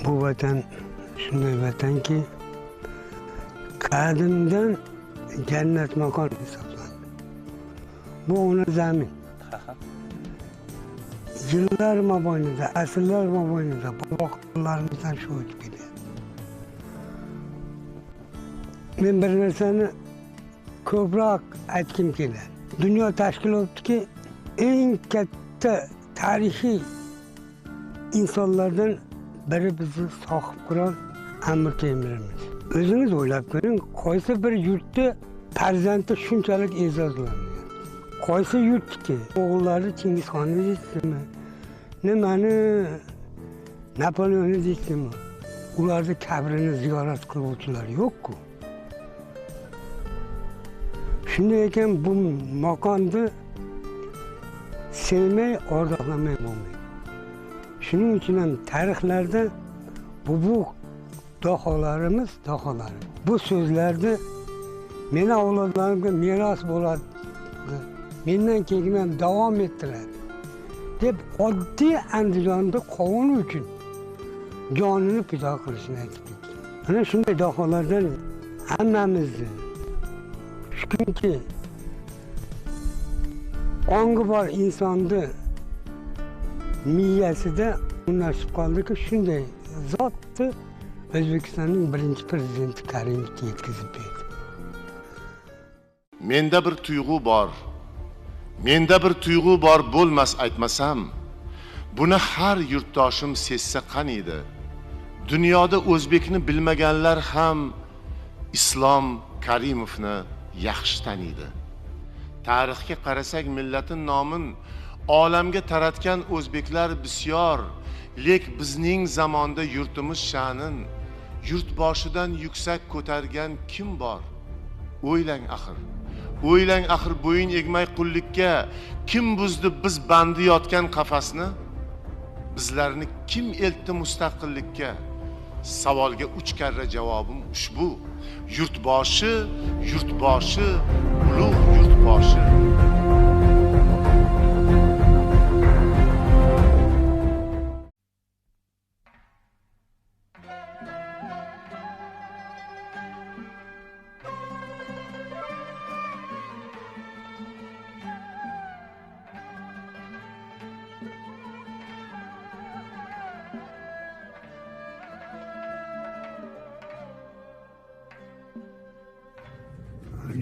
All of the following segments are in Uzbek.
Bu vatan shunday vatanki, qadimdan jannat makon hisoblanadi. Bu ona zamin. Yillar mobaynida, asrlar mobaynida boboqlarimizdan shu o'tib kelyapti. Men bir narsani ko'proq aytgim keladi. Dunyo tashkil etdiki, eng katta tarixiy insonlardan biri bizni sohibqiron Amir Temurimiz. O'zingiz o'ylab ko'ring, qaysi bir yurtda farzandi shunchalik e'zozlanadi. Qaysi yurtki o'g'illari Chingizxonni deysizmi, nimani Napoleonni deysizmi, ularni qabrini ziyorat qiluvchilar yo'q-ku. Shunday ekan bu makonni sevmay, orzumay bo'lmaydi. Shuning uchun ham tarixlarda bu daholarimiz, bu so'zlarni meni avlodlarimga meros bo'ladi, mendan keyin ham davom ettiradi deb oddiy Andijonda qovun uchun jonini fido qilishini aytib ketgan. Mana shunday daholardan hammamizni shuki ongi bor insonni miyasida nasib qoldiki, shunday zotni O'zbekistonning birinchi prezidenti Karimovga yetkazib berdi. Menda bir tuyg'u bor bo'lmas aytmasam, buni har yurtdoshim sezsa qaniydi. Dunyoda o'zbekni bilmaganlar ham Islom Karimovni yaxshi taniydi. Tarixga qarasak, millatin nomin olamga taratgan o'zbeklar bisyor, lek bizning zamonda yurtimiz sha'nin yurtboshidan yuksak ko'targan kim bor? O'ylang axir bo'yin egmay qullikka kim buzdi biz bandi yotgan qafasni? Bizlarni kim eltdi mustaqillikka? Savolga 3 karra javobim ushbu. Yurtboshi, ulug' yurtboshi.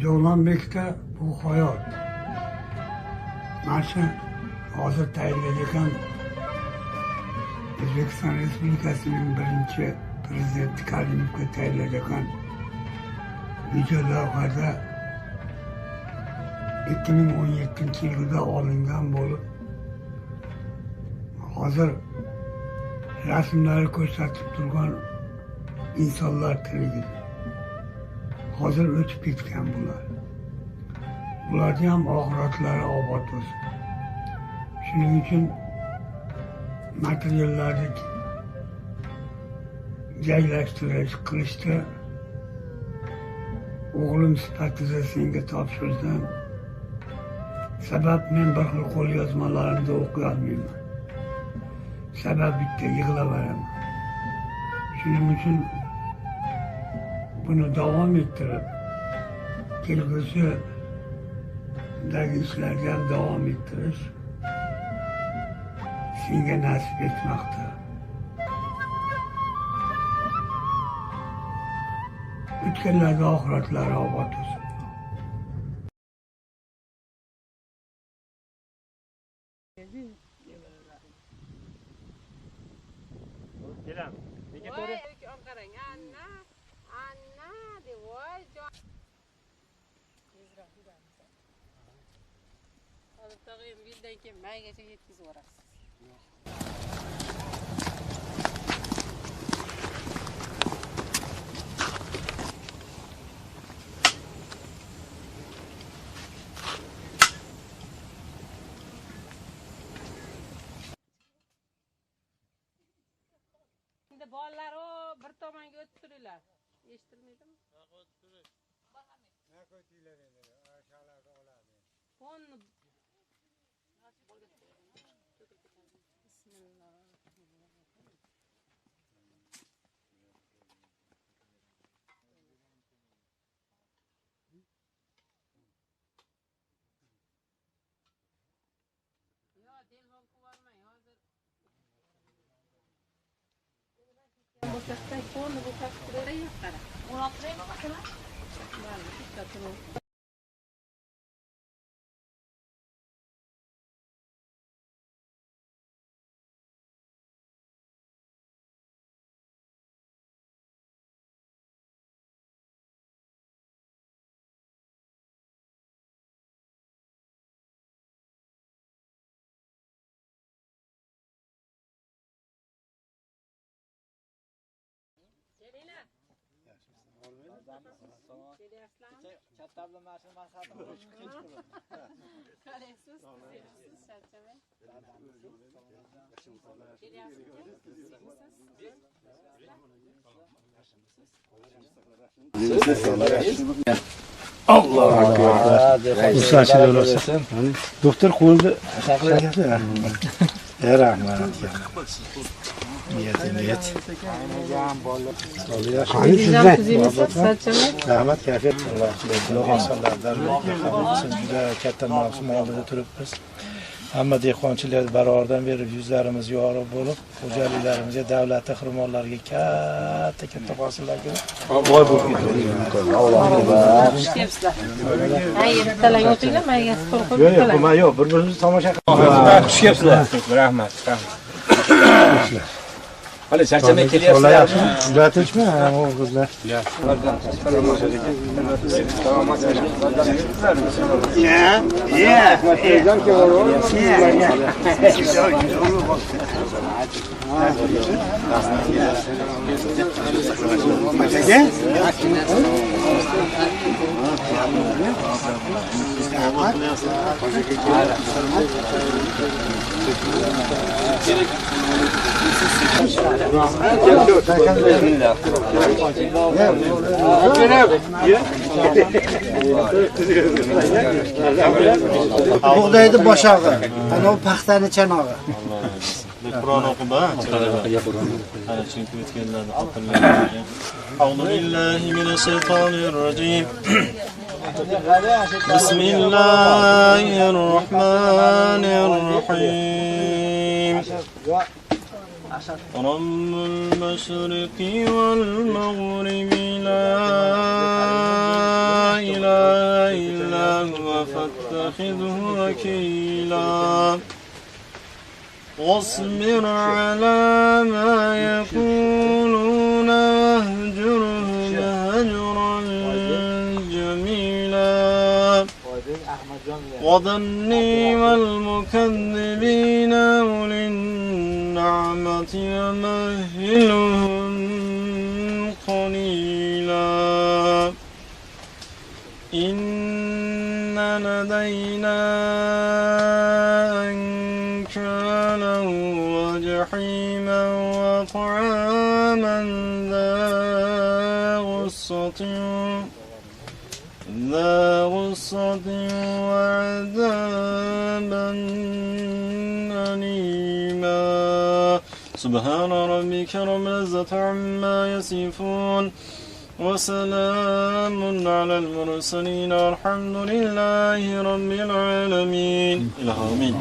Jovlanbekda bu hayot. Mana shu hozir tayinlangan O'zbekiston Respublikasining birinchi prezidenti Karimovga tayinlangan video lavhada 2017-yilda olingan bo'lib, hozir rasmlari ko'rsatib turgan insonlar tiliga hozir o'tib ketgan bular. Bularni ham oxiratlari obod bo'lsin. Shuning uchun materiallarni joylashtirish qilishda o'g'lim sifatida senga topshirdim. Sabab men bir xil qo'lyozmalarimda o'qiy olmayman. Sabab bitta, yig'laveraman. Shuning uchun buni davom ettirib, kelgusidagi ishlarga ham davom ettirish senga nasib etmoqda. O'tganlarga oxiratlari obod bo'lsin. Kelam. Nega to'g'ri? Qarang, Anna de voy jon. Hozir tog'im yildan keyin maygacha yetkazib yuborasiz. Endi bolalar bir tomonga o'tib turinglar. Eshitilmaydimi? O'tib turing. Nima qo'ytinglar endi? O'shalarni oladi. Fonni Bismillah. bo'shatsa, fonni bo'shatib turadi, yo'q qara. 16 rang masalan. Mana bitta turib. Katta bilan mashina maslahatim bo'lishi kech bo'ladi. Qaraysiz, siz charchamang. Allohu akbar. Ushlashib o'rasan. Doktor qo'lni saqlayapti. Rahmat. Niyat. Qani sizdan Rahmat kayfiyat. Alloh xoslardan juda katta mavsum oldida turibmiz. Hamma dehqonchilar barobardan berib yuzlarimiz yorug' bo'lib, xo'jaliklarimizga, davlatga, xirmonlarga katta hosillar kelib, boy bo'lib ketdi. Ha, yertalang o'tinglar, menga stol qo'yib Yo'q, men yo'q, bir-birimizni tomosha qilamiz. Xush kelibsizlar. Rahmat. Hali charchamay kelyapsizlar. Uzatishmi? O qizlar. Buğdaydı boşağı, ana o paxtani chanog'i. Qur'on o'qib, ana chunki o'tganlarda xotinlar. A'udhu billahi minash shaytonir rojim. Bismillahirrahmanirrahim. رب المشرق والمغرب لا إله إلا هو فاتخذه وكيلا واصبر على ما يقولون واهجرهم هجرا جميلا وذرني والمكذبين أولي النعمة ومهلهم قليلا إن لدينا أنكالا وجحيما وطعاما ذا غصة وعذابا أليما سبحان ربك رب العزة عما يصفون وسلام على المرسلين والحمد لله رب العالمين آمين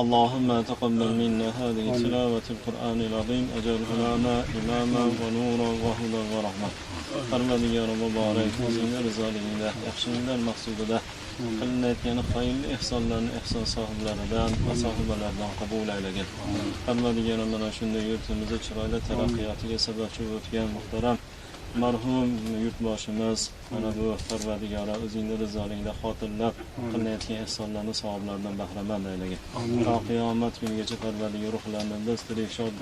اللهم تقبل منا هذه تلاوة القرآن العظيم أجعله لنا إماما ونورا وهدى ورحمة Parvardigor muborak, o'zingning rizoligingda, yaxshiliklar maqsudida qilinayotgan xayr ihsonlarni ihson sohiblaridan va sohibalaridan qabul aylagin. Parvardigor mana shunday yurtimizda chiroyli taraqqiyotiga sababchi o'tgan muhtaram marhum yurtboshimiz mana bu Parvardigor o'zingning rizoligingda xotirlab qilinayotgan ihsonlarni savoblardan bahramand aylagin. To qiyomat kunigacha Parvardigor ruhlarni biz tirishod,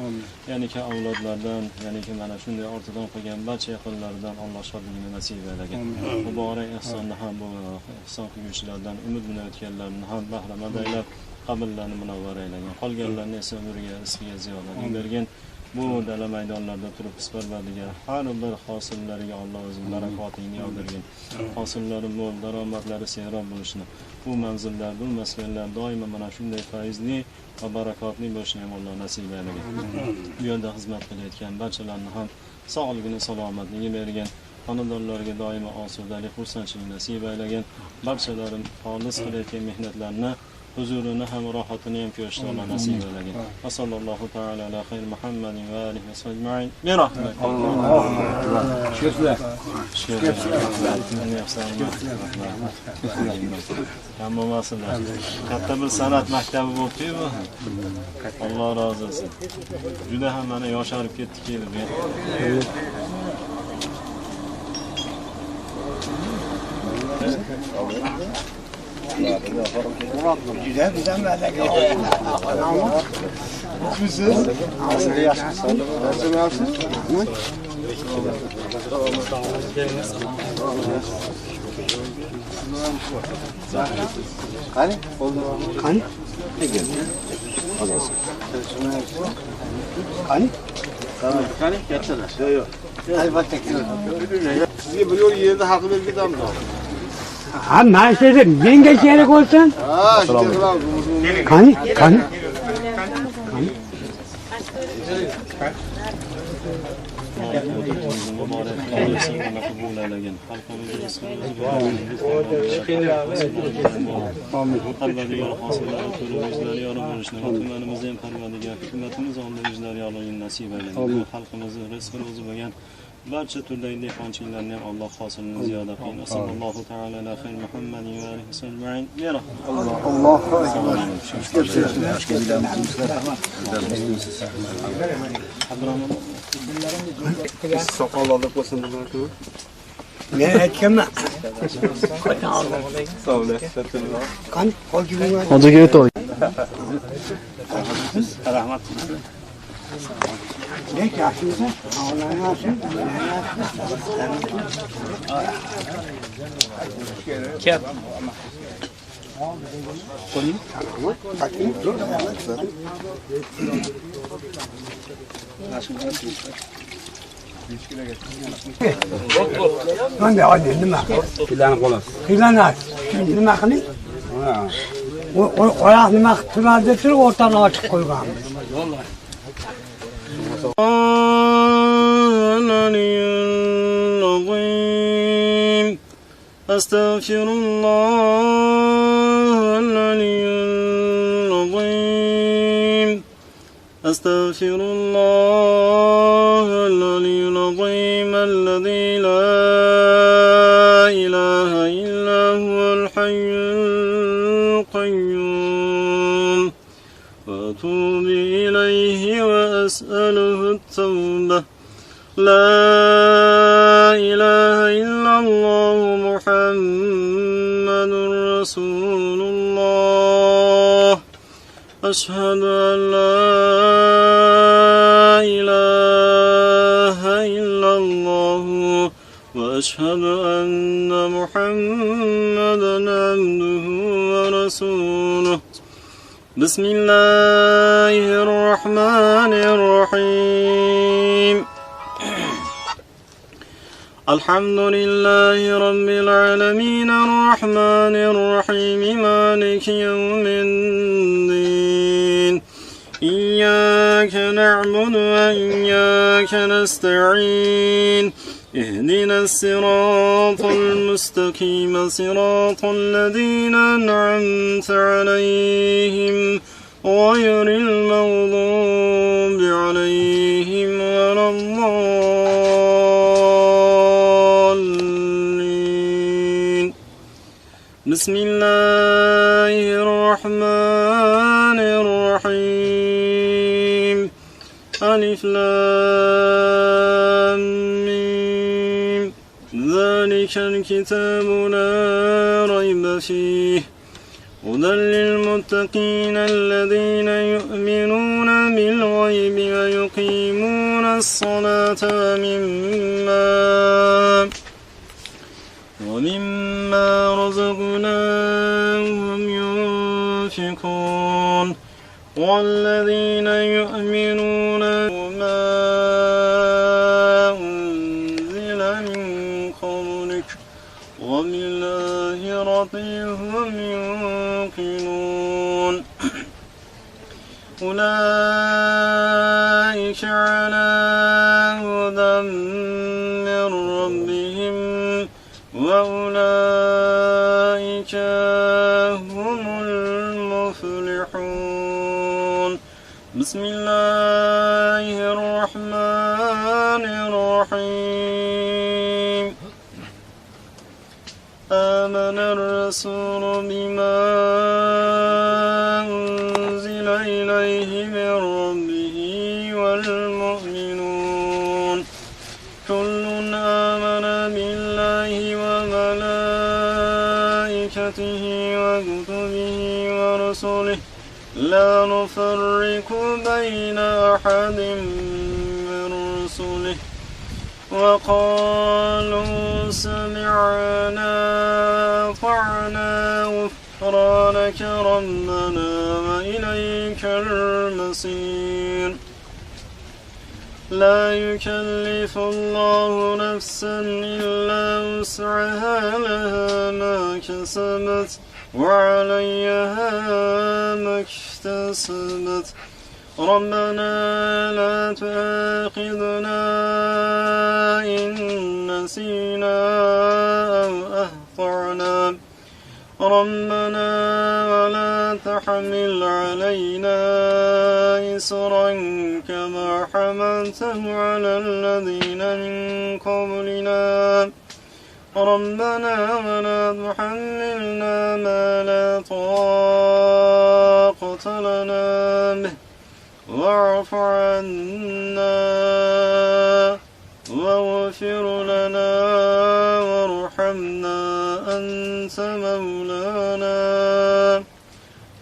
ya'ni ki avlodlardan, ya'ni ki mana shunday ortidan qolgan barcha yaqinlaridan Alloh shodligini nasib aylagin. Muborak ihsonni ham bu ihson qiluvchilardan umid bilan o'tganlarni ham bahramand aylab, qabrlarini munavvar aylagin. Qolganlarni esa umriga, rizqiga ziyodatini bergin. Bu dala maydonlarda turib Parvardigor har bir hosillariga Alloh o'zining barakotini yog'dirgin. Hosillari mo'l, daromadlari serob bo'lishini, bu manzillar, bu maskanlar doimo mana shunday faizli va barakotli bo'lishini ham Alloh nasib aylagin. Bu yerda xizmat qilayotgan barchalarni ham sog'ligini, salomatligini bergin. Xonadonlarga doimo osudalik, xursandchilik nasib aylagin. Barchalarim xolis qilayotgan mehnatlarni huzurini ham rohatini ham ko'rishni nasib aylagin. Va sallallohu taala ala xayr Muhammadin va alihi va sahbihi bi rahmatillah. Hammasizlar. Katta bir san'at maktabi bo'ldi-ku. Alloh rozi bo'lsin. Juda ham mana yosharib ketdik kelib. Sizga bir yo'l yerda haqi berib ketamiz. Ha, men dedim, menga kerak bo'lsin. Ha, shunday qilamiz. Qani? barcha turdagi dehqonchiliklarni ham Alloh hosilini ziyoda qilsin. Sallallohu taala ala xayr Muhammadin va alihi ajma'in. Soqollarda qo'ysin bularku. Men aytganman. Qani, Hozirga o'tdik. Rahmat. ne yaxshimisan? Alloh yaxshi. Ket. Qanday oddiy nima? Qiylanib qolasiz. Qiylanadi. Nima qiling? Oyoq nima qilib turadi deb turib o'rtani ochib qo'yganmiz. أستغفر الله العلي العظيم أستغفر الله العلي العظيم الذي لا إله إلا هو الحي القيوم وأتوب إليه وأسأله التوبة لا إله إلا الله محمد رسول الله أشهد أن لا إله إلا الله وأشهد أن محمدا عبده ورسوله بسم الله الرحمن الرحيم الحمد لله رب العالمين الرحمن الرحيم مالك يوم الدين إياك نعبد وإياك نستعين اهدنا الصراط المستقيم صراط الذين أنعمت عليهم غير المغضوب عليهم ولا الضالين بسم الله الرحمن الرحيم ألف لام ميم ذلك الكتاب لا ريب فيه هدى للمتقين الذين يؤمنون بالغيب ويقيمون الصلاة ومما رزقناهم ينفقون والذين يؤمنون بما أنزل من قبلك وبالآخرة هم يوقنون أولئك على هدى من ربهم وأولئك هم المفلحون بسم الله الرحمن الرحيم آمن الرسول بما أنزل إليه من ربه والمؤمنون كل آمن بالله وملائكته وكتبه ورسله لا نفرق بين أحد من رسله وقالوا سمعنا أطعنا غفرانك ربنا وإليك المصير لا يكلف الله نفسا إلا وسعها لها ما كسبت وعليها ما اكتسبت ربنا لا تؤاخذنا إن نسينا أو أخطأنا ربنا ولا تحمل علينا إصرا كما حملته على الذين من قبلنا ربنا ولا تحملنا ما لا طاقة لنا به واعف عنا واغفر لنا وارحمنا أنت مولانا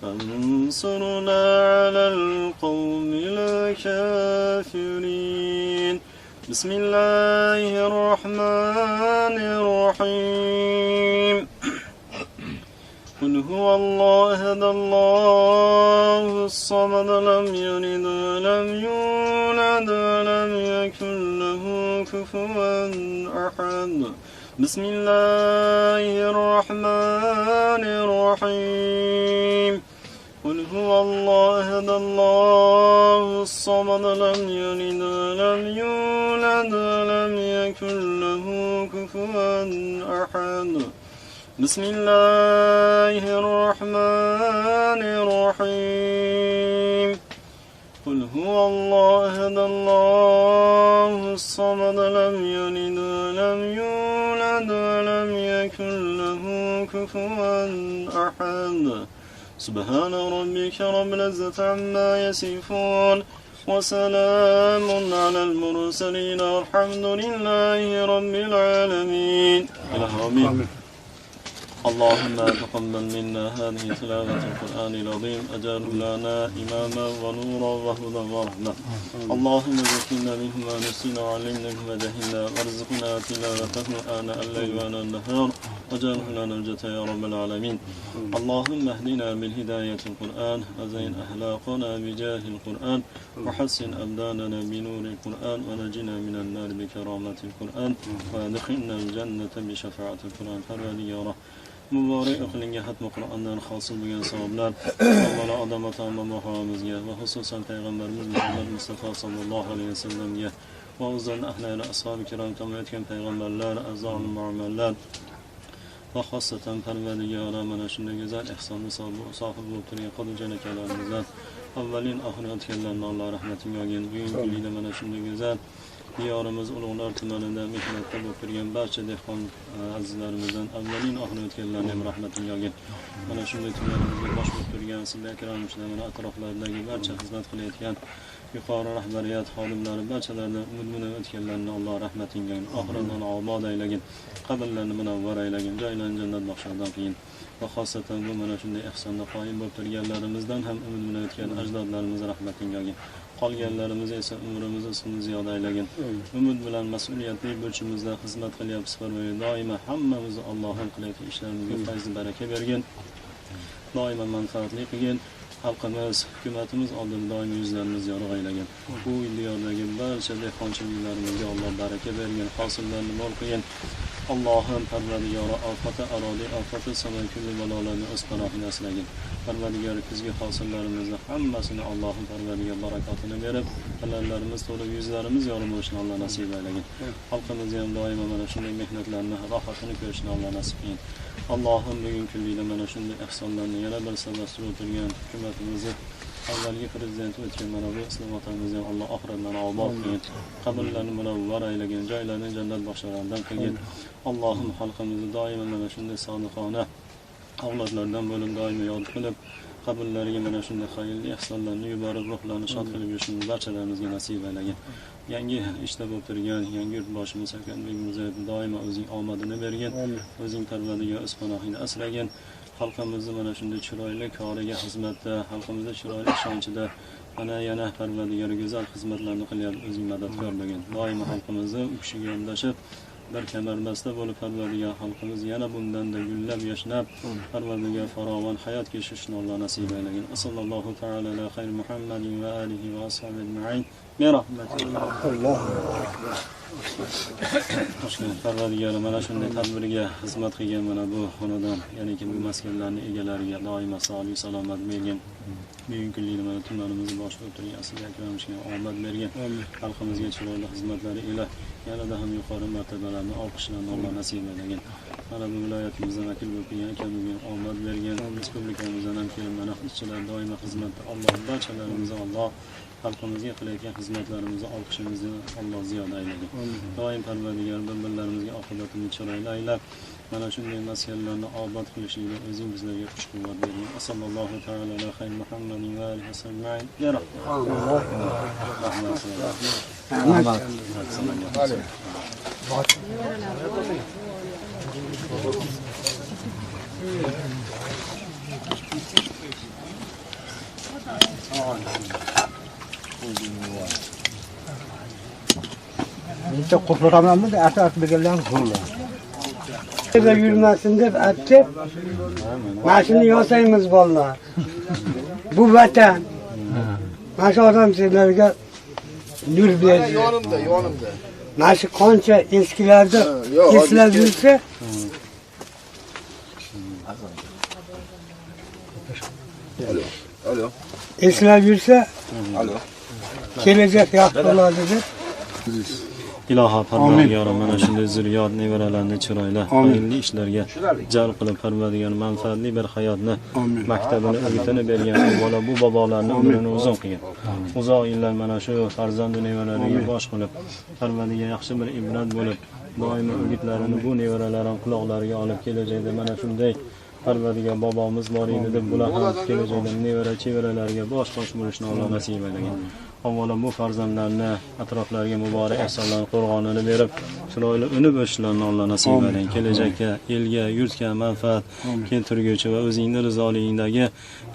فانصرنا على القوم الكافرين بسم الله الرحمن الرحيم قل هو الله أحد الله الصمد لم يلد ولم يولد ولم يكن له كفوا أحد بسم الله الرحمن الرحيم قل هو الله أحد الله الصمد لم يلد ولم يولد ولم يكن له كفوا أحد بسم الله الرحمن الرحيم قل هو الله أحد الله الصمد لم يلد ولم يولد ولم يكن له كفوا أحد سبحان ربك رب العزة عما يصفون وسلام على المرسلين والحمد لله رب العالمين آمين اللهم تقبل منا هذه تلاوة القرآن العظيم أجعل لنا إماما ونورا وهدى ورحمة اللهم ذكرنا منه ما نسينا وعلمنا منه ما جهلنا وارزقنا تلاوته آناء الليل وآناء النهار واجعله لنا نجاة يا رب العالمين اللهم اهدنا بالهداية القرآن وزين أخلاقنا بجاه القرآن وحسن أبداننا بنور القرآن ونجنا من النار بكرامة القرآن وادخلنا الجنة بشفاعة القرآن فراديارة مبارك أخلنجا حتم قرآننا خاصل بجان صوابلار الله أدام تام محامزيا وخصوصا پیغمبر محمد مصطفى صلى الله عليه وسلم وأوزن أهل أصحاب كرام تميت كان پیغمبر لار أزال معملات وخاصة پروردگارا من شنده güzel ihsanlı sahip bulutturuyor kadı cennet alanımızdan avvalin ahiret kellerine Allah rahmetin yağın bugün günüyle mana shunday güzel diyorimiz ulug'lar tumanida mehnatda bo'lib turgan barcha dehqon azizlarimizdan avvalin oxirat kellarine ham rahmatin yog'in mana shunday tumanimizda bosh bo'lib turgan sizlar akromchilar mana atroflaridagi barcha xizmat qilayotgan yuqori rahbariyat xodimlari barchalardan umid o'tganlarni Alloh rahmatin yog'in oxiratdan obod aylagin qabrlarini munavvar aylagin joylarini jannat baxshidan qiyin va xosatan bu mana shunday ihsonda qoyim bo'lib turganlarimizdan ham umid o'tgan ajdodlarimiz rahmatin yog'in qolganlarimiz esa umrimizni uzun ziyoda aylagin umid bilan mas'uliyatli burchimizda xizmat qilyapsiz Parvardigor doimo hammamizni Allohim qilayotgan ishlarimizga fayz baraka bergin doimo manfaatli qilgin xalqimiz hukumatimiz oldida doim yuzlarimiz yorug' aylagin bu diyordagi barcha dehqonchiliklarimizga Alloh baraka bergin hosillarni bol qilgin Allohim Parvardigor ofati arodi ofati samay kulli balolarni o'z panohida asragin Parvardigor kuzgi hosillarimizni hammasini Allohim Parvardigor barakotini berib halallarimiz to'lib yuzlarimiz yorug' bo'lishini Alloh nasib aylagin xalqimizga ham doimo mana shunday mehnatlarni rohatini ko'rishni Alloh nasib qilgin Allohim bugun kunlikda mana shunday ihsonlarni yana bir sababsiz o'tirgan hukumatimizni avvalgi prezident o'tgan mana bu islom otamizni Alloh oxiratlarni obod qilgin, qabrlarini munavvar aylagin, joylarini jannat bog'chalaridan qilgin. Allohim xalqimizni doimo mana shunday sodiqona avlodlardan bo'lib doimo yod qilib, qabrlariga mana shunday xayrli ihsonlarni yuborib, ruhlarni shod qilib yurishini barchalarimizga nasib aylagin. Yangi ishda bo'lib turgan yangi yurtboshimiz Akambekimizga doimo o'zing omadini bergin, o'zing Parvardigor o'z panohingda asragin. Xalqimizni mana shunday chiroyli koriga xizmatda, xalqimizda chiroyli ishonchida yana Parvardigor go'zal xizmatlarni qilyapti, o'zing madadkor bo'lgin. Doimo xalqimizni u kishiga yondashib bir kamarbasta bo'lib Parvardigor xalqimiz yana bundanda gullab yashnab Parvardigor farovon hayot kechirishni Alloh nasib aylagin. Sallallohu ta'ala ala xayr Muhammadin va alihi va ashabihi ajma'in. Bi rahmatillah. Toshkent Parvardigor mana shunday tadbirga xizmat qilgan mana bu xonadon, ya'ni bu maskanlarning egalariga doimo sog'lik salomat bergin. Bugungi kunlikda mana tumanimizni boshqa o'tirgan asl akramishga omad bergin. Xalqimizga chiroyli xizmatlari ila yanada ham yuqori martabalarni olqishlarni Alloh nasib aylagin. Mana bu viloyatimizdan vakil bo'lib kelgan akamizga omad bergan. Respublikamizdan ham kelgan mana ishchilar doimo xizmatda. Alloh barchalarimizni Alloh xalqimizga qilayotgan xizmatlarimizni olqishimizni Alloh ziyoda aylagin. Doim Parvardigor bir-birlarimizga oqibatini chiroyli aylab, mana shunday masalalarni obod qilishlikda o'zing bizlarga kuch-quvvat bergin. Sallallohu ta'ala ala xayr Muhammadin va alihi vasallam. Ya Bitta qo'piramanmi deb ata berganlar bo'ldi. Yurmasin deb aytib, mashina yasaymiz bolalar. Bu vatan. Mana shu odam sizlarga nur berdi. Yonimda. Mana shu qancha eskilarda eslab yursa, Alo. eslab yursa, kelajak yaxshi bo'ladi deb. Iloho Parvardigor mana shunday zurriyot nevaralarni chiroyli xayrli ishlarga jalb qilib Parvardigor manfaatli bir hayotni maktabini o'rgatini bergan. Avvalo bu bobolarni umrini uzun qilgan. Uzoq yillar mana shu farzand nevaralariga bosh qilib Parvardigor yaxshi bir ibrat bo'lib, doimo o'gitlarini bu nevaralarim quloqlariga olib kelajakda mana shunday Parvardigor bobomiz bor edi deb bular ham kelajakda nevara chevaralariga bosh bo'lishni Alloh nasib aylagin. Avvalo bu farzandlarni atroflariga muborak ehsonlarning qo'rg'onini berib, chiroyli unib o'sishlarni Alloh nasib aylagin. Kelajakka, elga, yurtga manfaat keltirguvchi va o'zingning rizoligingdagi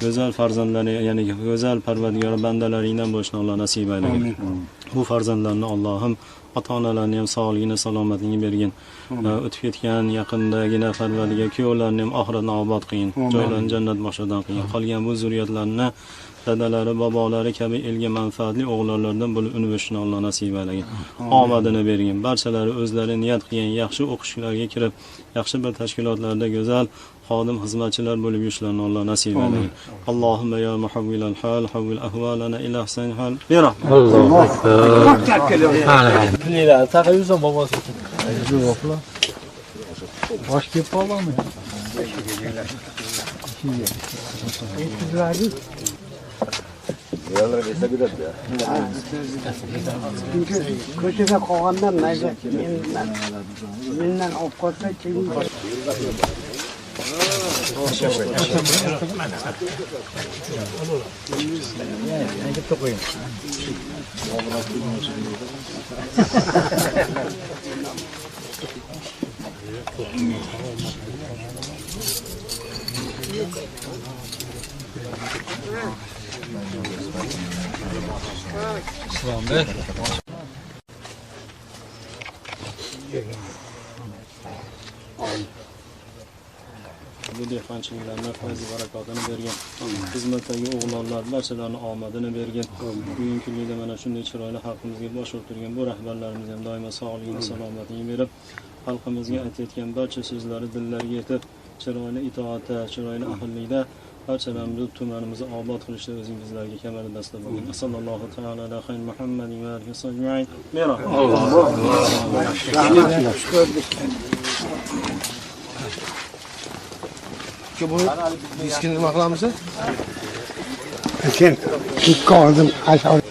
go'zal farzandlarni, ya'ni go'zal Parvardigor bandalaringdan bo'lishni Alloh nasib aylagin. Bu farzandlarni Allohim ota-onalarni ham sog'ligini, salomatligini bergin. O'tib ketgan yaqindagina Parvardigor kuyovlarni ham oxiratni obod qilgin. Joylarini jannat bog'chasidan qilgin. Qolgan bu zurriyatlarni dadalari, bobolari kabi elga manfaatli o'g'lonlardan bo'lib unib o'sishni Alloh nasib aylagin. Omadini bergin. Barchalari o'zlari niyat qilgan yaxshi o'qishlarga kirib, yaxshi bir tashkilotlarda go'zal xodim xizmatchilar bo'lib yurishlarini Alloh nasib aylagin. Allohumma ya muhawwilal hal, hawwil ahwalana ila ahsanil hal. Ya Rahman. Allohu akbar. Kunlar taqayusan bobosi uchun. Javoblar. Bosh kelib qoldimi? Ko'chaga qolgandan mayda mendan olib qolsa keyin Bu dehqonchiliklarni fayz barakotini bergan. Xizmatdagi o'g'lonlar barchalarni omadini bergan. Bugungi kunlikda mana shunday chiroyli xalqimizga bosh o'rtirgan bu rahbarlarimiz ham doimo sog'ligini, salomatligini berib, xalqimizga aytayotgan barcha so'zlari dillariga yetib, chiroyli itoatda, chiroyli ahillikda barchalarimizni tumanimizni obod qilishda o'zing bizlarga kamari dasta bo'lgin. Sallallohu ta'ala ala xayr Muhammadin va alihi vasallam. Bu diskini nima qilamiz? sen ikki oldim aşağı.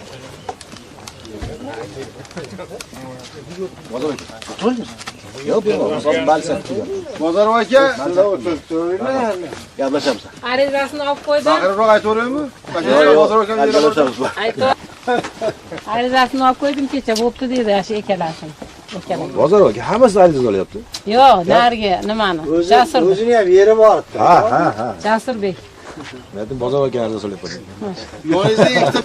Bozor aka, sizlar o'tiribsizmi? Arizasini olib qo'ydim. Aqirroq aytaveraymi? Bozor aka Aytib. Arizasini olib qo'ydim kecha bo'pti dedi yaxshi ekalasin. Bozor aka, hammasi ariza olyapti. Yo'q, narigi nimani? Jasur. O'zini ham yeri bor. Ha. Jasurbek. Men bozor aka ariza olyapti. Yo'lingizda ikkita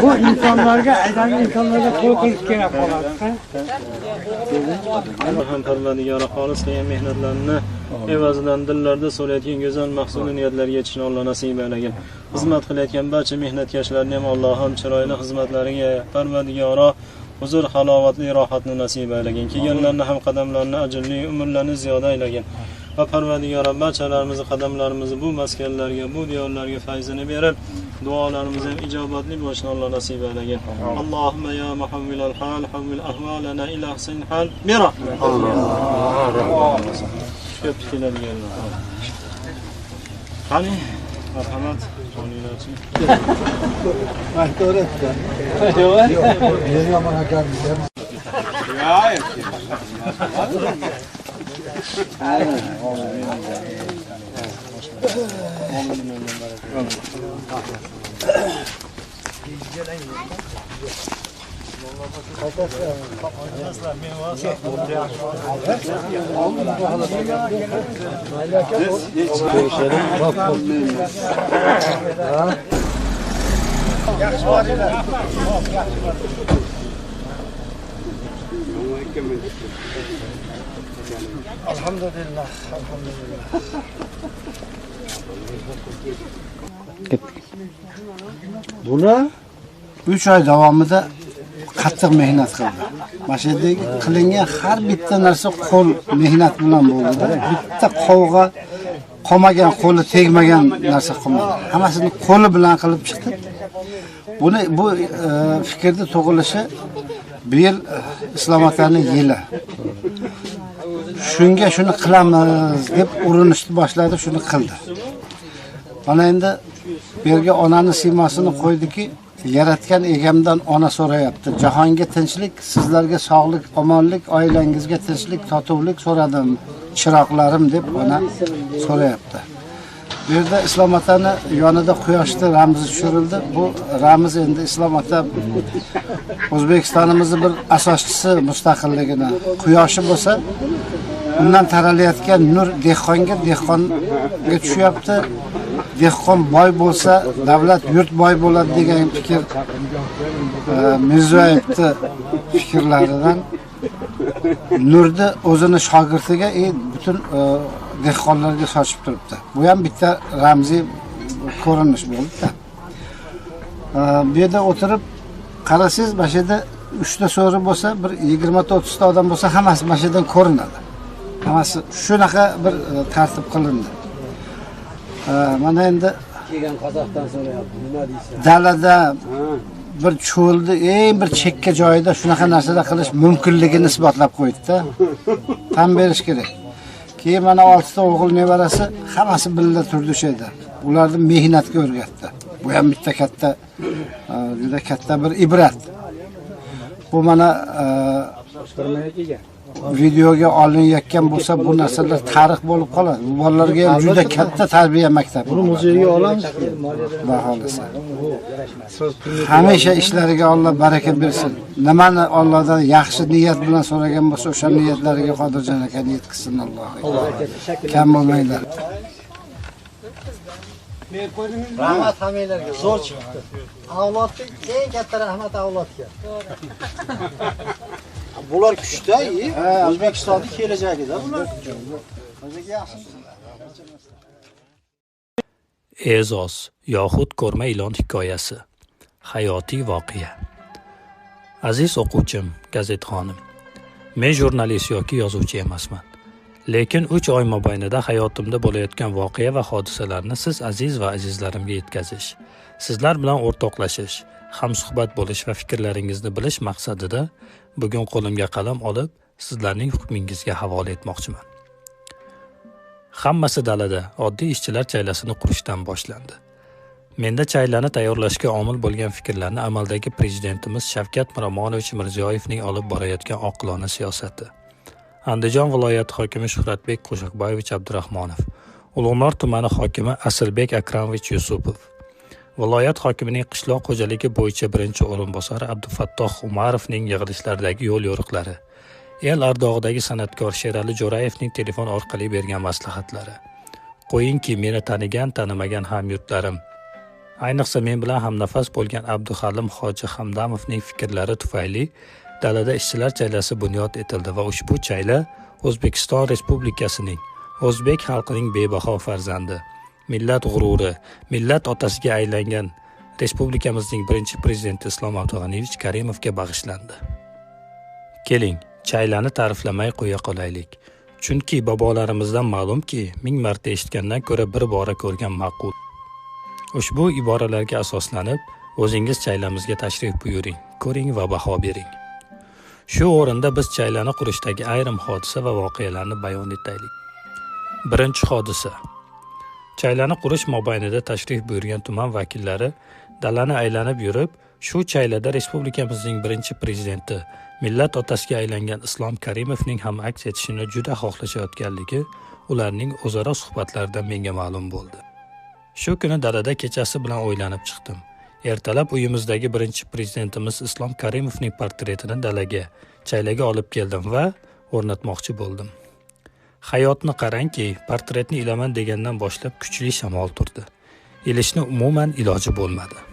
Bu insonlarga, aytgan insonlarga qo'l qilish kerak bo'ladi. ham Parvardigori xolis qilgan mehnatlarini evazidan dillarda so'rayotgan go'zal maqsudi niyatlarga yetishni Alloh nasib aylagan. Xizmat qilayotgan barcha mehnatkashlarni ham Allohim chiroyli xizmatlariga Parvardigoro huzur halovatli rohatni nasib aylagan. Kelganlarni ham qadamlarini ajrli, umrlarini ziyoda aylagan. Va Parvardigoro barchalarimizni qadamlarimizni bu maskanlarga, bu diyorlarga fayzini berib, duolarimiz ham ijobatli bo'lishini Alloh nasib aylagan. Allohumma ya muhavvilal hal, havvil ahvalana ila ahsin hal. Birahmat. Ko'p keladiganlar. Qani, marhamat, joninglarchi. Alhamdulillah. Buni 3 oy davomida qattiq mehnat qildi. Mana shu yerda qilingan har bitta narsa qo'l mehnat bilan bo'ldi. Bitta qovga qolmagan, qo'li tegmagan narsa qilmadi. Hammasini qo'li bilan qilib chiqdi. Bu fikrni tug'ilishi bu yil Islom Otaning yili. Shuni qilamiz deb urinishni boshladi, shuni qildi. Mana endi bu yerga onaning siymosini qo'ydiki, yaratgan egamdan ona so'rayapti. Jahonga tinchlik, sizlarga sog'lik, omonlik, oilangizga tinchlik, totuvlik so'radim, chiroqlarim deb ona so'rayapti. Bu yerda Islom Otani yonida quyoshni ramzi tushirildi. Bu ramz endi Islom Ota O'zbekistonimizning bir asoschisi mustaqilligini quyoshi bo'lsa, undan taralayotgan nur dehqonga tushyapti. Dehqon boy bo'lsa, davlat yurt boy bo'ladi degan fikr Mirziyoyevning fikrlaridan nurni o'zini shogirdiga butun dehqonlarga sochib turibdi. Bu ham bitta ramziy ko'rinish bo'ldi-da. Bu yerda o'tirib qarasangiz, mana shu yerda 3 ta so'ri bo'lsa, bir 20 ta 30 ta odam bo'lsa, hammasi mana shu yerdan ko'rinadi. Hammasi shunaqa bir tartib qilindi. Mana endi kelgan qozoqdan so'rayapti, nima deysiz? Dalada bir cho'lda eng bir chekka joyida shunaqa narsalar qilish mumkinligini isbotlab qo'ydi-da. Tan berish kerak. Keyin mana 6 ta o'g'il nevarasi hammasi birga turdi o'sha yerda. Ularni mehnatga o'rgatdi. Bu ham bitta katta, juda katta bir ibrat. Bu mana videoga olinayotgan bo'lsa, bu narsalar tarix bo'lib qoladi. Bu bolalarga ham juda katta tarbiya maktabi. Buni muzeyga olamiz. Baholasa. Hamisha ishlariga Alloh baraka bersin. Nimani Allohdan yaxshi niyat bilan so'ragan bo'lsa, o'sha niyatlariga Qodirjon aka yetkazsin Alloh. Kam bo'lmanglar. Rahmat hammalarga, zo'r chiqdi. Avlodga eng katta rahmat avlodga. Bular kuchda, O'zbekistonning kelajagida bular. O'ziga yaxshi. E'zoz yoxud ko'rma ilon hikoyasi. Hayotiy voqea. Aziz o'quvchim, gazet xonim. Men jurnalist yoki yozuvchi emasman. Lekin 3 oy mobaynida hayotimda bo'layotgan voqea va hodisalarni siz aziz va azizlarimga yetkazish, sizlar bilan o'rtoqlashish, hamsuhbat bo'lish va fikrlaringizni bilish maqsadida bugun qo'limga qalam olib, sizlarning hukmingizga havola etmoqchiman. Hammasi dalada oddiy ishchilar chaylasini qurishdan boshlandi. Menda chaylani tayyorlashga omil bo'lgan fikrlarni amaldagi prezidentimiz Shavkat Miromonovich Mirziyoyevning olib borayotgan oqilona siyosati. Andijon viloyati hokimi Shuhratbek Qo'shaqboyevich Abdurahmonov, Ulug'nor tumani hokimi Asilbek Akramovich Yusupov, viloyat hokimining qishloq xo'jaligi bo'yicha birinchi o'rinbosari Abdufattoh Umarovning yig'ilishlardagi yo'l yo'riqlari, el ardog'idagi san'atkor Sherali Jo'rayevning telefon orqali bergan maslahatlari. Qo'yingki, meni tanigan, tanimagan hamyurtlarim, ayniqsa men bilan hamnafas bo'lgan Abduhalim Hoji Hamdamovning fikrlari tufayli dalada ishchilar chaylasi bunyod etildi va ushbu chayla O'zbekiston Respublikasining, o'zbek xalqining bebaho farzandi, millat g'ururi, millat otasiga aylangan respublikamizning birinchi prezidenti Islom Abdug'aniyevich Karimovga bag'ishlandi. Keling, chaylani ta'riflamay qo'ya qolaylik. Chunki bobolarimizdan ma'lumki, 1000 marta eshitgandan ko'ra bir bora ko'rgan ma'qul. Ushbu iboralarga asoslanib, o'zingiz chaylamizga tashrif buyuring, ko'ring va baho bering. Shu o'rinda biz chaylani qurishdagi ayrim hodisa va voqealarni bayon etaylik. Birinchi hodisa. Chaylani qurish mobaynida tashrif buyurgan tuman vakillari dalani aylanib yurib, shu chaylada respublikamizning birinchi prezidenti, millat otasiga aylangan Islom Karimovning ham aks etishini juda xohlashayotganligi ularning o'zaro suhbatlaridan menga ma'lum bo'ldi. Shu kuni dalada kechasi bilan o'ylanib chiqdim. Ertalab uyimizdagi birinchi prezidentimiz Islom Karimovning portretini dalaga, chaylaga olib keldim va o'rnatmoqchi bo'ldim. Hayotni qarangki, portretni ilaman degandan boshlab kuchli shamol turdi. Ilishni umuman iloji bo'lmadi.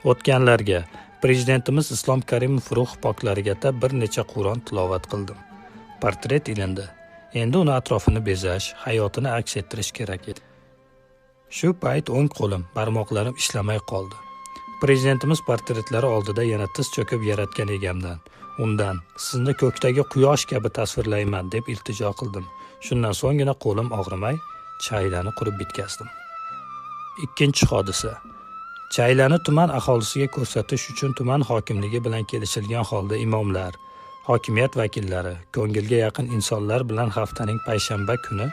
O'tganlarga prezidentimiz Islom Karimov ruh poklariga bir necha Qur'on tilovat qildim. Portret ilindi. Endi uni atrofini bezash, hayotini aks ettirish kerak edi. Shu payt o'ng qo'lim, barmoqlarim ishlamay qoldi. Prezidentimiz portretlari oldida yana tiz cho'kib yaratgan egamdan, undan sizni ko'kdagi quyosh kabi tasvirlayman deb iltijo qildim. Shundan so'nggina qo'lim og'rimay, chaylani qurib bitkazdim. Ikkinchi hodisa. Chaylani tuman aholisiga ko'rsatish uchun tuman hokimligi bilan kelishilgan holda imomlar, hokimiyat vakillari, ko'ngilga yaqin insonlar bilan haftaning payshanba kuni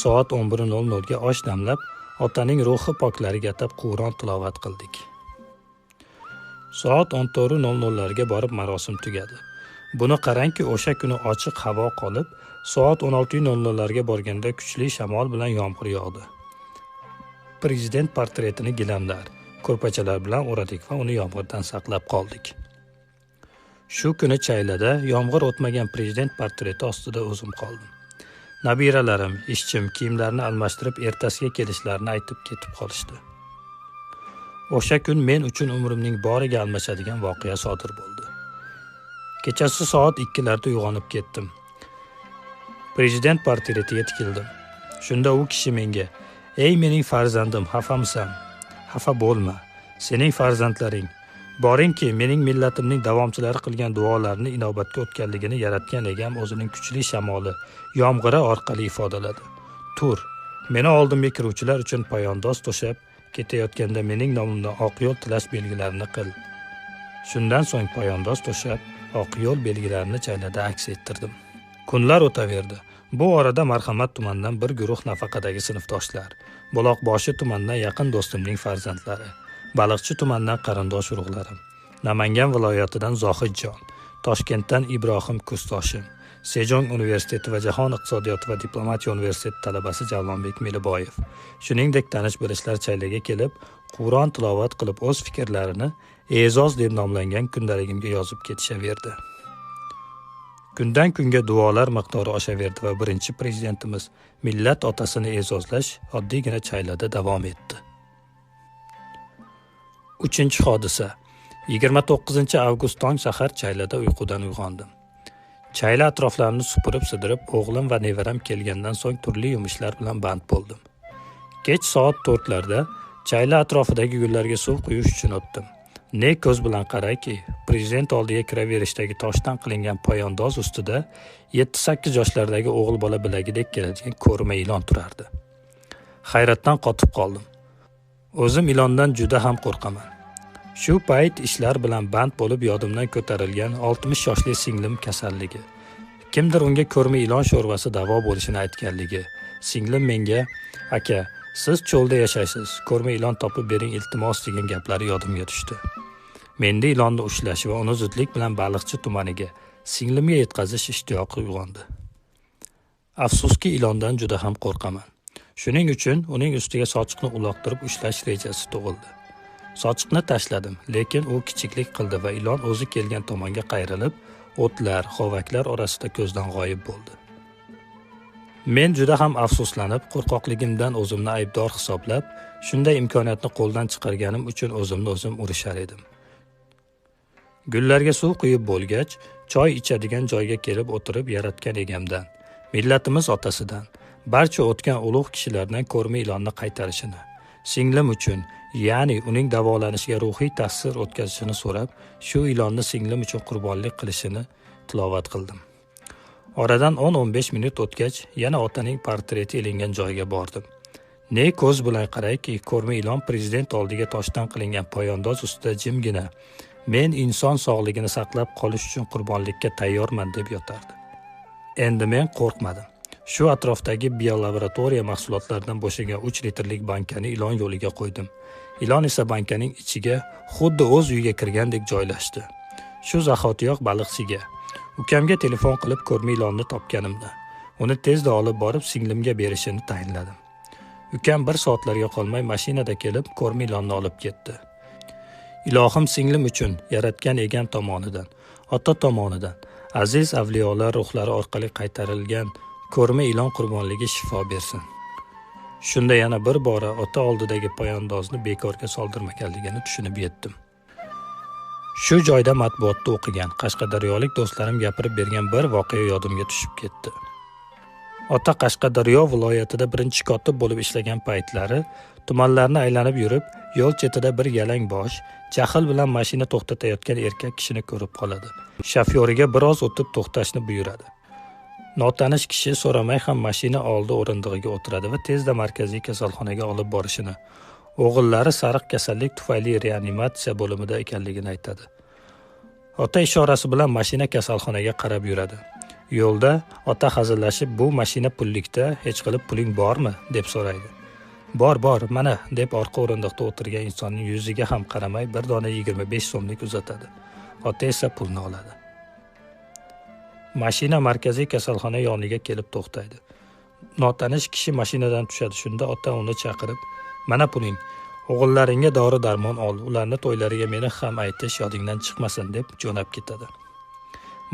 soat 11:00 ga osh damlab, otaning ruhi poklariga atab Qur'on tilovat qildik. Soat 14:00 ga borib marosim tugadi. Buni qarangki, o'sha kuni ochiq havo qolib, soat 16:00 ga borganda kuchli shamol bilan yomg'ir yog'di. Prezident portretini gilamlar, ko'rpachalar bilan o'radik va uni yomg'irdan saqlab qoldik. Shu kuni chaylada yomg'ir o'tmagan prezident portreti ostida o'zim qoldim. Nabiralarim, ishchim kiyimlarini almashtirib ertasiga kelishlarini aytib ketib qolishdi. O'sha kun men uchun umrimning boriga almashadigan voqea sodir bo'ldi. Kechasi soat 2larda uyg'onib ketdim. Prezident portretiga tikildim. Shunda u kishi menga: "Ey mening farzandim, xafamsan? Xafa bo'lma. Sening farzandlaring boringki, mening millatimning davomchilari qilgan duolarni inobatga o'tganligini yaratgan egam o'zining kuchli shamoli, yomg'iri orqali ifodaladi. Tur, meni oldimga kiruvchilar uchun poyandoz to'shab, ketayotganda mening nomimdan oq yo'l tilash belgilarini qil." Shundan so'ng poyandoz to'shab, oq yo'l belgilarini chaylada aks ettirdim. Kunlar o'taverdi. Bu orada Marhamat tumanidan bir guruh nafaqadagi sinfdoshlar, Buloqboshi tumanidan yaqin do'stimning farzandlari, Baliqchi tumanidan qarindosh urug'larim, Namangan viloyatidan Zohidjon, Toshkentdan Ibrohim Kustoshim, Sejong universiteti va Jahon iqtisodiyoti va diplomatiya universiteti talabasi Javlonbek Meliboyev, shuningdek tanish-bilishlar chaylaga kelib, Qur'on tilovat qilib o'z fikrlarini e'zoz deb nomlangan kundaligimga yozib ketishaverdi. Kundan kunga duolar miqdori oshaverdi va birinchi prezidentimiz millat otasini e'zozlash oddiygina chaylada davom etdi. 3-hodisa. 29-avgust tong sahar chaylada uyqudan uyg'ondim. Chayla atroflarini supurib-sidirib, o'g'lim va nevaram kelgandan so'ng turli yumushlar bilan band bo'ldim. Kech soat 4larda chayla atrofidagi gullarga suv quyish uchun o'tdim. Ne ko'z bilan qarayki, prezident oldiga kiraverishdagi toshdan qilingan poyandoz ustida 7-8 yoshlardagi o'g'il bola bilagidek keladigan ko'rma ilon turardi. Hayratdan qotib qoldim. O'zim ilondan juda ham qo'rqaman. Shu payt ishlar bilan band bo'lib yodimdan ko'tarilgan 60 yoshli singlim kasalligi. Kimdir unga ko'rma ilon sho'rvasi davo bo'lishini aytganligi. Singlim menga, "Aka, siz cho'lda yashaysiz, ko'rma ilon topib bering iltimos" degan gaplari yodimga tushdi. Menda ilonni ushlash va uni zudlik bilan Baliqchi tumaniga, singlimga yetkazish ishtiyoqi uyg'ondi. Afsuski ilondan juda ham qo'rqaman. Shuning uchun uning ustiga sochiqni uloqtirib ushlash rejasi tug'ildi. Sochiqni tashladim, lekin u kichiklik qildi va ilon o'zi kelgan tomonga qayrilib, o'tlar, g'ovaklar orasida ko'zdan g'oyib bo'ldi. Men juda ham afsuslanib, qo'rqoqligimdan o'zimni aybdor hisoblab, shunday imkoniyatni qo'ldan chiqarganim uchun o'zimni o'zim urishar edim. Gullarga suv quyib bo'lgach, choy ichadigan joyga kelib o'tirib yaratgan egamdan, millatimiz otasidan, barcha o'tgan ulug' kishilardan ko'rma ilonni qaytarishini, singlim uchun, ya'ni uning davolanishiga ruhiy ta'sir o'tkazishini so'rab, shu ilonni singlim uchun qurbonlik qilishini tilovat qildim. Oradan 10-15 minut o'tgach, yana otaning portreti ilingan joyga bordim. Ne ko'z bilan qarayki, ko'rma ilon prezident oldiga toshdan qilingan poyandoz ustida jimgina, "Men inson sog'ligini saqlab qolish uchun qurbonlikka tayyorman" deb yotardi. Endi men qo'rqmadim. Shu atrofdagi biolaboratoriya mahsulotlaridan bo'shagan 3 litrlik bankani ilon yo'liga qo'ydim. Ilon esa bankaning ichiga xuddi o'z uyiga kirgandek joylashdi. Shu zahotiyoq baliqchiga, ukamga telefon qilib ko'rma ilonni topganimda, uni tezda olib borib singlimga berishini tayinladim. Ukam 1 soatlarga qolmay mashinada kelib ko'rma ilonni olib ketdi. Ilohim singlim uchun yaratgan egam tomonidan, ota tomonidan, aziz avliyolar ruhlari orqali qaytarilgan ko'rma ilon qurbonligi shifo bersin. Shunda yana bir bora ota oldidagi poyandozni bekorga soldirmaganligini tushunib yetdim. Shu joyda matbuotda o'qigan qashqadaryolik do'stlarim gapirib bergan bir voqea yodimga tushib ketdi. Ota Qashqadaryo viloyatida birinchi kotib bo'lib ishlagan paytlari tumanlarni aylanib yurib, yo'l chetida bir yalang bosh, jahl bilan mashina to'xtatayotgan erkak kishini ko'rib qoladi. Shofyoriga biroz o'tib to'xtashni buyuradi. Notanish kishi so'ramay ham mashina oldi o'rindig'iga o'tiradi va tezda markaziy kasalxonaga olib borishini, o'g'illari sariq kasallik tufayli reanimatsiya bo'limida ekanligini aytadi. Ota ishorasi bilan mashina kasalxonaga qarab yuradi. Yo'lda ota hazillashib, "Bu mashina pullikda, hech qilib puling bormi?" deb so'raydi. "Bor, mana" deb orqa o'rindiqda o'tirgan insonning yuziga ham qaramay 1 dona 25 so'mlik uzatadi. Ota esa pulni oladi. Mashina markaziy kasalxona yoniga kelib to'xtaydi. Notanish kishi mashinadan tushadi. Shunda ota uni chaqirib, "Mana puling. O'g'illaringga dori-darmon ol. Ularni to'ylariga meni ham aytish yodingdan chiqmasin" deb jo'nab ketadi.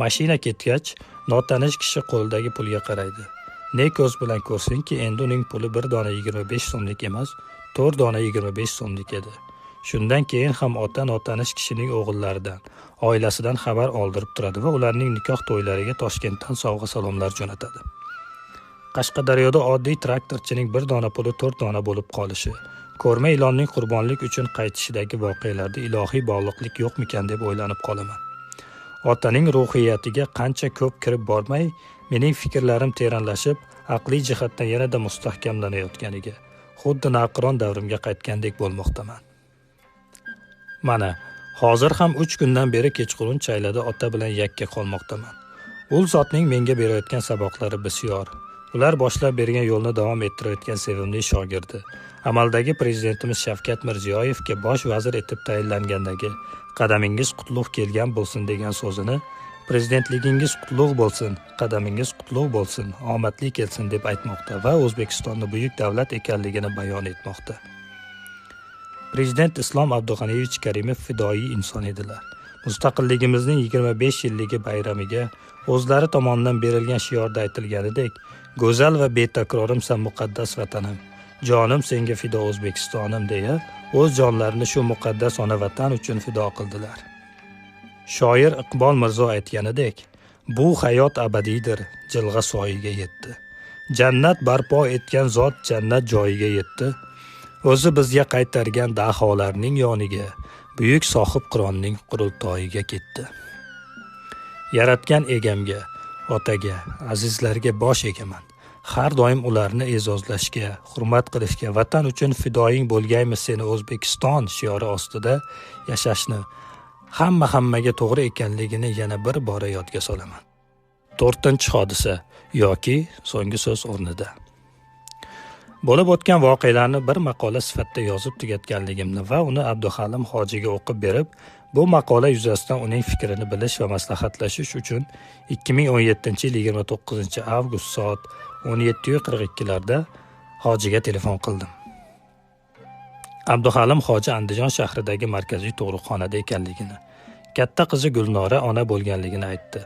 Mashina ketgach, notanish kishi qo'lidagi pulga qaraydi. Ne ko'z bilan ko'rsinki, endi uning puli 1 dona 25 so'mlik emas, 4 dona 25 so'mlik edi. Shundan keyin ham ota notanish kishining o'g'illaridan, oilasidan xabar oldirib turadi va ularning nikoh to'ylariga Toshkentdan sovg'a salomlar jo'natadi. Qashqadaryoda oddiy traktorchining 1 dona puli 4 dona bo'lib qolishi, ko'rma ilonning qurbonlik uchun qaytishidagi voqealarda ilohiy bog'liqlik yo'qmikan deb o'ylanib qolaman. Otaning ruhiyatiga qancha ko'p kirib bormay, mening fikrlarim teranlashib, aqliy jihatdan yanada mustahkamlanayotganiga, xuddi navqiron davrimga qaytgandek bo'lmoqdaman. Mana, hozir ham 3 kundan beri kechqurun chaylada ota bilan yakka qolmoqdaman. U zotning menga berayotgan saboqlari bisyor. Ular boshlab bergan yo'lni davom ettirayotgan sevimli shogirdi. Amaldagi prezidentimiz Shavkat Mirziyoyevga bosh vazir etib tayinlangandagi "Qadamingiz qutlug' kelgan bo'lsin" degan so'zini "Prezidentligingiz qutlug' bo'lsin, qadamingiz qutlug' bo'lsin, omadli kelsin" deb aytmoqda va O'zbekistonni buyuk davlat ekanligini bayon etmoqda. Prezident Islom Abdug'aniyevich Karimov fidoyi inson edilar. Mustaqilligimizning 25 yilligi bayramiga o'zlari tomonidan berilgan shiorda aytilganidek, "Go'zal va betakrorimsan muqaddas vatanim, jonim senga fido O'zbekistonim" deya o'z jonlarini shu muqaddas ona vatan uchun fido qildilar. Shoir Iqbol Mirzo aytganidek, "Bu hayot abadiydir, jilg'a soyiga yetdi. Jannat barpo etgan zot jannat joyiga yetdi. O'zi bizga qaytargan daholarning yoniga, buyuk sohib Qur'onning qurultoyiga ketdi. Yaratgan egamga, otaga, azizlarga bosh egaman. Har doim ularni e'zozlashga, hurmat qilishga, vatan uchun fidoying bo'lgaymiz seni O'zbekiston shiori ostida yashashni hammaga to'g'ri ekanligini yana bir bora yodga solaman. 4-hodisa yoki so'nggi so'z o'rnida. Bo'lib o'tgan voqealarni bir maqola sifatida yozib tugatganligimni va uni Abduhalim hojiga o'qib berib, bu maqola yuzasidan uning fikrini bilish va maslahatlashish uchun 2017-yil 29-avgust soat 17:42larda hojiga telefon qildim. Abduhalim hoji Andijon shahridagi markaziy tug'ruqxonada ekanligini, katta qizi Gulnora ona bo'lganligini aytdi.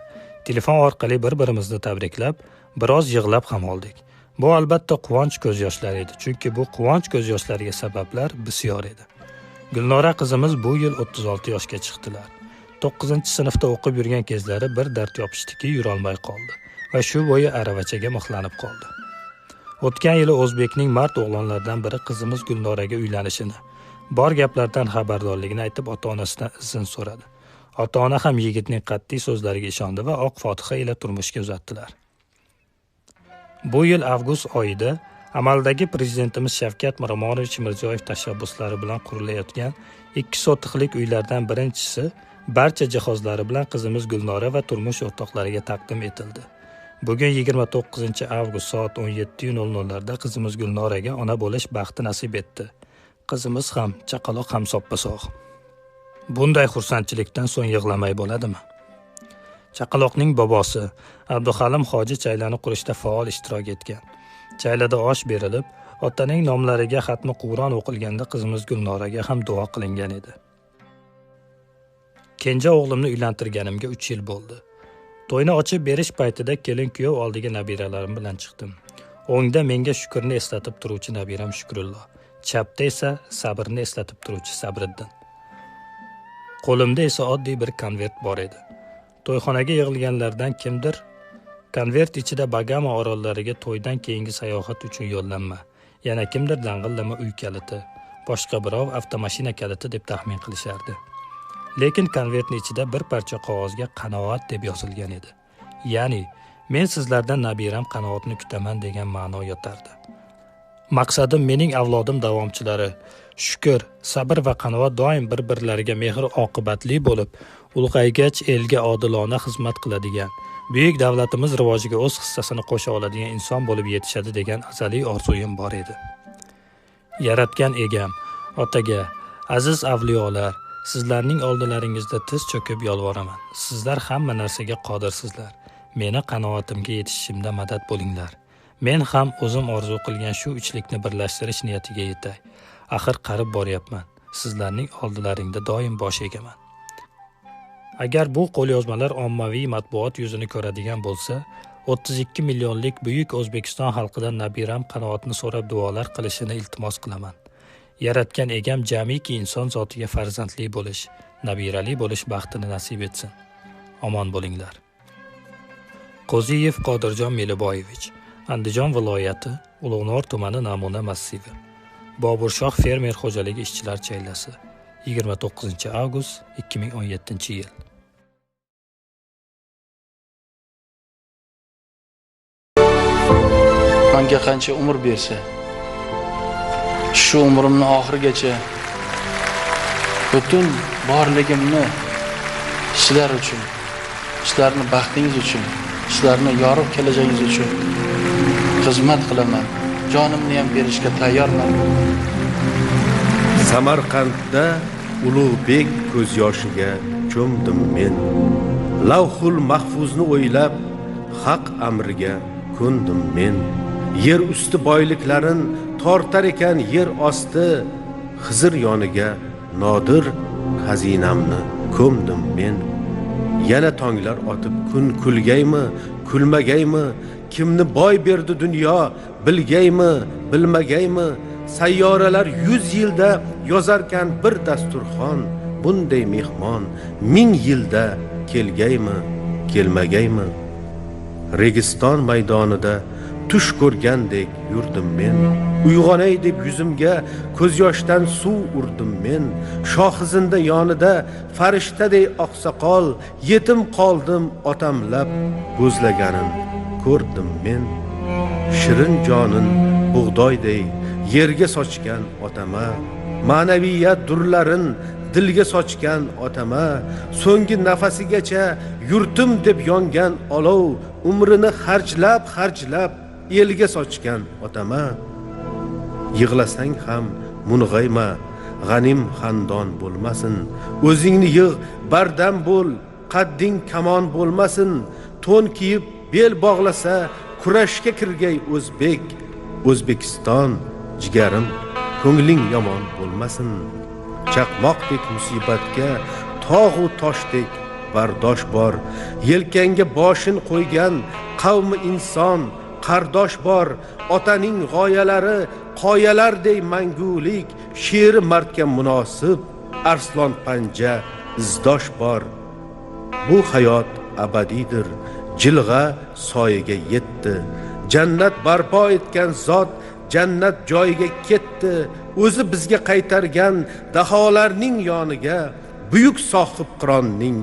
Telefon orqali bir-birimizni tabriklab, biroz yig'lab ham oldik. Bu albatta quvonch ko'z yoshlari edi, chunki bu quvonch ko'z yoshlariga sabablar bisyor edi. Gulnora qizimiz bu yil 36 yoshga chiqdilar. 9-sinfda o'qib yurgan kezlari bir dard yopishdiki, yura olmay qoldi va shu bo'yi aravachaga mixlanib qoldi. O'tgan yili O'zbekning mard o'g'lonlaridan biri qizimiz Gulnoraga uylanishini, bor gaplardan xabardorligini aytib ota-onasidan izn so'radi. Ota-ona ham yigitning qat'iy so'zlariga ishondi va oq fotiha ila turmushga uzatdilar. Bu yil avgust oyida amaldagi prezidentimiz Shavkat Miromonovich Mirziyoyev tashabbuslari bilan qurilayotgan 2 sotixlik uylardan birinchisi barcha jihozlari bilan qizimiz Gulnora va turmush o'rtoqlariga taqdim etildi. Bugun 29-avgust soat 17:00larda qizimiz Gulnoraga ona bo'lish baxti nasib etdi. Qizimiz ham, chaqaloq ham soppa-sog'. Bunday xursandchilikdan so'ng yig'lamay bo'ladimi? Chaqaloqning bobosi Abduhalim hoji chaylani qurishda faol ishtirok etgan. Chaylada osh berilib, otaning nomlariga xatmi Qur'on o'qilganda qizimiz Gulnoraga ham duo qilingan edi. Kenja o'g'limni uylantirganimga 3 yil bo'ldi. To'yni ochib berish paytida kelin-kuyov oldiga nabiralarim bilan chiqdim. O'ngda menga shukrni eslatib turuvchi nabiram Shukrullo, chapda esa sabrni eslatib turuvchi Sabriddin. Qo'limda esa oddiy bir konvert bor edi. To'yxonaga yig'ilganlardan kimdir konvert ichida Bagama orollariga to'ydan keyingi sayohat uchun yo'llanma, yana kimdir dang'illama uy kaliti, boshqa birov avtomashina kaliti deb taxmin qilishardi. Lekin konvertning ichida bir parcha qog'ozga qanoat deb yozilgan edi. Ya'ni men sizlardan nabiram qanoatni kutaman degan ma'no yotardi. Maqsadim mening avlodim davomchilari shukr, sabr va qanoat doim bir-birlariga mehr oqibatli bo'lib, ulg'aygach elga odilona xizmat qiladigan, buyuk davlatimiz rivojiga o'z hissasini qo'sha oladigan inson bo'lib yetishadi degan azaliy orzuyim bor edi. Yaratgan egam, otaga, aziz avliyolar, sizlarning oldilaringizda tiz cho'kib yolvoraman. Sizlar hamma narsaga qodirsizlar. Meni qanoatimga yetishishimda madad bo'linglar. Men ham o'zim orzu qilgan shu uchlikni birlashtirish niyatiga yetay. Axir qarib boryapman. Sizlarning oldilaringda doim bosh egaman. Agar bu qo'lyozmalar ommaviy matbuot yuzini ko'radigan bo'lsa, 32 millionlik buyuk O'zbekiston xalqidan nabiram qanoatni so'rab duolar qilishini iltimos qilaman. Yaratgan egam jamiki inson zotiga farzandli bo'lish, nabirali bo'lish baxtini nasib etsin. Omon bo'linglar. Qo'ziyev Qodirjon Meliboyevich, Andijon viloyati, Ulug'nor tumani namuna massivi. Boburshoh fermer xo'jaligi ishchilar chaylasi. 29-avgust 2017-yil. Menga qancha umr bersa, shu umrimni oxirigacha butun borligimni sizlar uchun, sizlarning baxtingiz uchun, sizlarning yorug' kelajagingiz uchun xizmat qilaman. Jonimni ham berishga tayyorman. Samarqandda Ulug'bek ko'z yoshiga cho'mdim men. Lavhul mahfuzni o'ylab, haq amriga ko'ndim men. Yer usti boyliklarin tortar ekan yer osti, Xizr yoniga nodir xazinamni ko'mdim men. Yana tonglar otib kun kulgaymi, kulmagaymi, kimni boy berdi dunyo, bilgaymi, bilmagaymi, sayyoralar 100 yilda yozarkan bir dasturxon, bunday mehmon 1000 yilda kelgaymi, kelmagaymi. Registon maydonida tush ko'rgandek yurdim men. Uyg'onay deb yuzimga ko'z yoshdan suv urdim men. Shohizinda yonida farishtadek oqsoqol, yetim qoldim otamlab ko'zlaganin ko'rdim men. Shirin jonin bug'doydek yerga sochgan otama, ma'naviyat durlarin dilga sochgan otama, so'nggi nafasigacha yurtim deb yongan olov, umrini harjlab elga sochgan otama. Yig'lasang ham mung'ayma, g'anim xandon bo'lmasin. O'zingni yig', bardam bo'l, qadding kamon bo'lmasin. To'n kiyib bel bog'lasa, kurashga kirgay o'zbek. O'zbekiston jigarim, ko'ngling yomon bo'lmasin. Chaqmoqdek musibatga tog'u toshdek bardosh bor. Yelkanga boshin qo'ygan qavmi inson qardosh bor. Otaning g'oyalari qoyalardek mangulik, she'ri mardga munosib arslon panja izdosh bor. Bu hayot abadiydir, jilg'a soyaga yetdi. Jannat barpo etgan zot jannat joyiga ketdi. O'zi bizga qaytargan daholarning yoniga, buyuk sohib qironning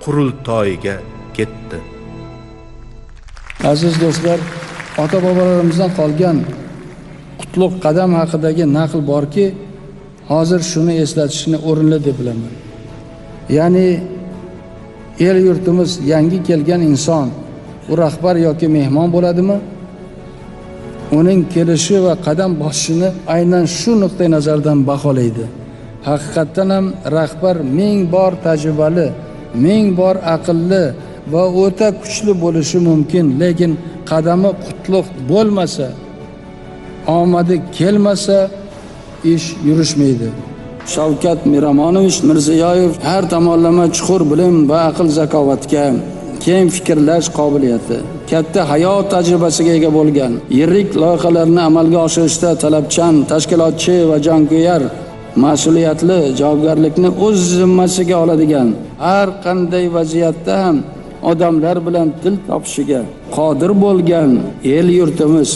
qurultoyiga ketdi. Aziz do'stlar, ota-bobolarimizdan qolgan qutlug' qadam haqidagi naql borki, hozir shuni eslatishni o'rinli deb bilaman. Ya'ni el yurtimiz yangi kelgan inson, u rahbar yoki mehmon bo'ladimi? Uning kelishi va qadam bosishini aynan shu nuqtai nazardan baholaydi. Haqiqatdan ham rahbar ming bor tajribali, ming bor aqlli va o'ta kuchli bo'lishi mumkin, lekin qadami qutlug' bo'lmasa, omadi kelmasa ish yurishmaydi. Shavkat Miromonovich Mirziyoyev har tomonlama chuqur bilim va aql zakovatga, keng fikrlash qobiliyati, katta hayot tajribasiga ega bo'lgan, yirik loyihalarni amalga oshirishda talabchan, tashkilotchi va jonkuyar, mas'uliyatli javobgarlikni o'z zimmasiga oladigan, har qanday vaziyatda ham odamlar bilan til topishiga qodir bo'lgan el yurtimiz,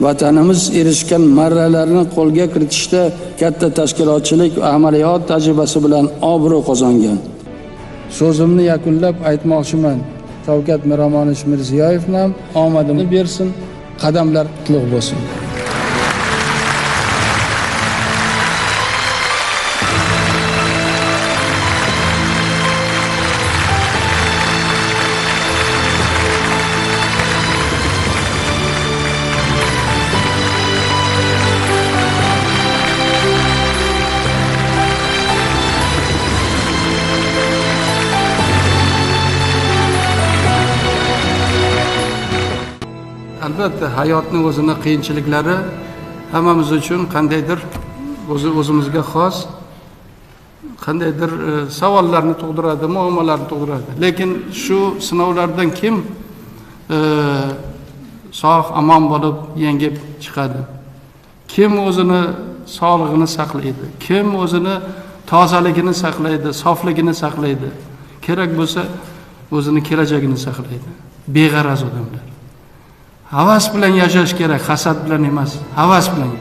vatanimiz erishgan marralarni qo'lga kiritishda katta tashkilotchilik va amaliyot tajribasi bilan obro' qozongan. So'zimni yakunlab aytmoqchiman. Shavkat Miromonovich Mirziyoyevni ham omadini bersin, qadamlar qutlug' bo'lsin. Albatta hayotning o'zini qiyinchiliklari hammamiz uchun qandaydir o'zimizga xos qandaydir savollarni tug'diradi, muammolarni tug'diradi. Lekin shu sinovlardan kim sog' omon bo'lib yengib chiqadi? Kim o'zini sog'lig'ini saqlaydi? Kim o'zini tozaligini saqlaydi, sofligini saqlaydi? Kerak bo'lsa o'zini kelajagini saqlaydi. Beg'araz odamlar. Havas bilan yashash kerak, hasad bilan emas, havas bilan.